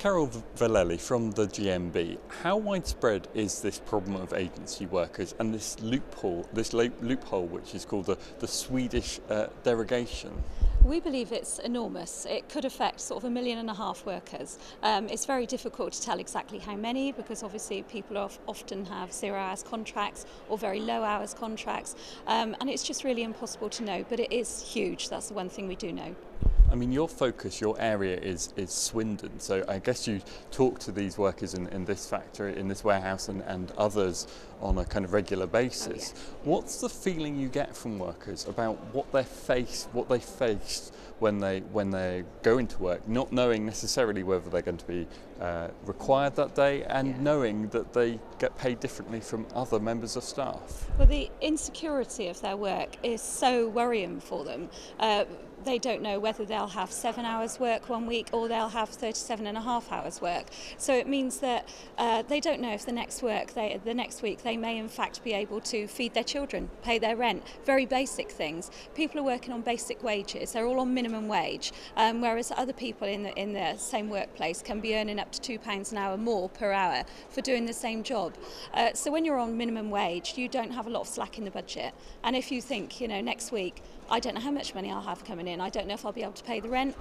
Carole Vallely from the GMB. How widespread is this problem of agency workers and this loophole which is called the Swedish derogation? We believe it's enormous. It could affect sort of 1.5 million workers. It's very difficult to tell exactly how many because obviously people often have 0 hours contracts or very low hours contracts, and it's just really impossible to know, but it is huge. That's the one thing we do know. I mean, your focus, your area is Swindon, so I guess you talk to these workers in this factory, in this warehouse and others on a kind of regular basis. Oh, yes. What's the feeling you get from workers about what they face when they go into work, not knowing necessarily whether they're going to be required that day and knowing that they get paid differently from other members of staff? Well, the insecurity of their work is so worrying for them. They don't know whether they'll have 7 hours work one week or they'll have 37.5 hours work. So it means that they don't know if the next week they may in fact be able to feed their children, pay their rent, very basic things. People are working on basic wages, they're all on minimum wage, whereas other people in the same workplace can be earning up to £2 an hour more per hour for doing the same job. So when you're on minimum wage, you don't have a lot of slack in the budget. And if you think, next week, I don't know how much money I'll have coming in, I don't know if I'll be able to pay the rent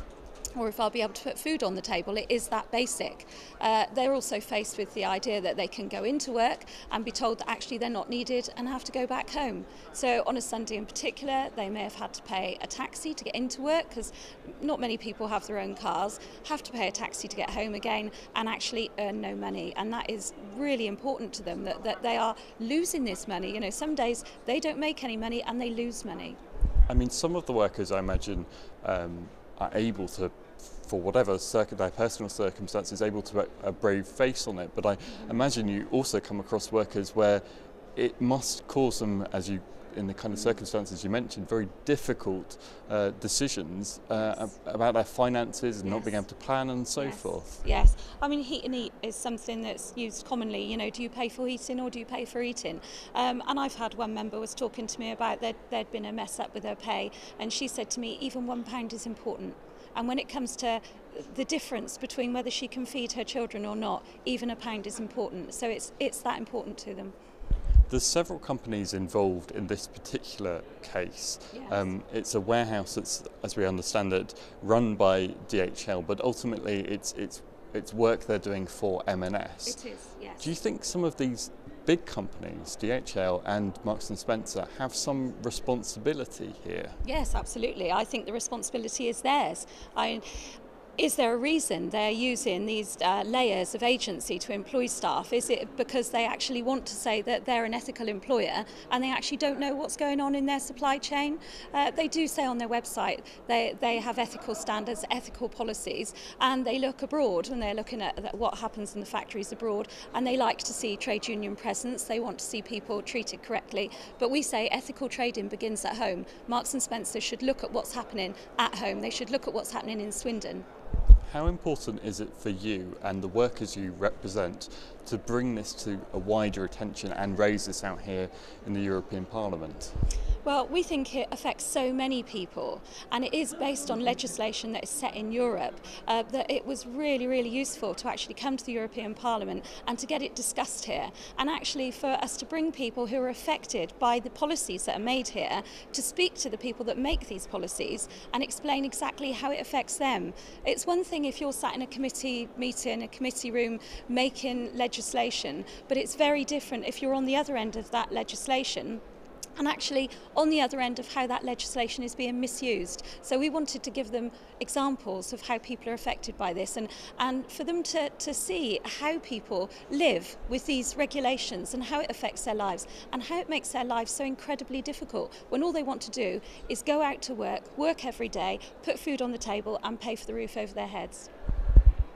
or if I'll be able to put food on the table. It is that basic. They're also faced with the idea that they can go into work and be told that actually they're not needed and have to go back home. So on a Sunday in particular, they may have had to pay a taxi to get into work because not many people have their own cars, have to pay a taxi to get home again and actually earn no money. And that is really important to them, that they are losing this money. Some days they don't make any money and they lose money. I mean, some of the workers, I imagine, are able to, for whatever their personal circumstances, able to put a brave face on it. But I imagine you also come across workers where it must cause them, in the kind of circumstances you mentioned, very difficult decisions about their finances and not being able to plan and so forth. Yes, I mean, heat and eat is something that's used commonly. Do you pay for heating or do you pay for eating? And I've had one member was talking to me about there'd been a mess up with her pay, and she said to me, even £1 is important. And when it comes to the difference between whether she can feed her children or not, even £1 is important. So it's that important to them. There's several companies involved in this particular case. Yes. It's a warehouse that's, as we understand it, run by DHL, but ultimately it's work they're doing for M&S. It is, yes. Do you think some of these big companies, DHL and Marks & Spencer, have some responsibility here? Yes, absolutely. I think the responsibility is theirs. Is there a reason they're using these layers of agency to employ staff? Is it because they actually want to say that they're an ethical employer and they actually don't know what's going on in their supply chain? They do say on their website they have ethical standards, ethical policies, and they look abroad and they're looking at what happens in the factories abroad, and they like to see trade union presence. They want to see people treated correctly. But we say ethical trading begins at home. Marks & Spencer should look at what's happening at home. They should look at what's happening in Swindon. How important is it for you and the workers you represent to bring this to a wider attention and raise this out here in the European Parliament? Well, we think it affects so many people, and it is based on legislation that is set in Europe, that it was really, really useful to actually come to the European Parliament and to get it discussed here, and actually for us to bring people who are affected by the policies that are made here to speak to the people that make these policies and explain exactly how it affects them. It's one thing if you're sat in a committee meeting, a committee room making legislation, but it's very different if you're on the other end of that legislation and actually on the other end of how that legislation is being misused. So we wanted to give them examples of how people are affected by this and for them to see how people live with these regulations and how it affects their lives and how it makes their lives so incredibly difficult when all they want to do is go out to work every day, put food on the table and pay for the roof over their heads.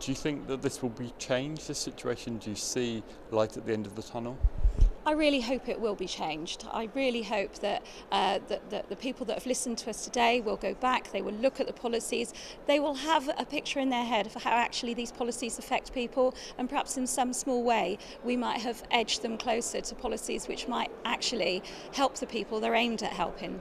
Do you think that this will be changed, this situation? Do you see light at the end of the tunnel? I really hope it will be changed. I really hope that the people that have listened to us today will go back, they will look at the policies, they will have a picture in their head of how actually these policies affect people, and perhaps in some small way we might have edged them closer to policies which might actually help the people they're aimed at helping.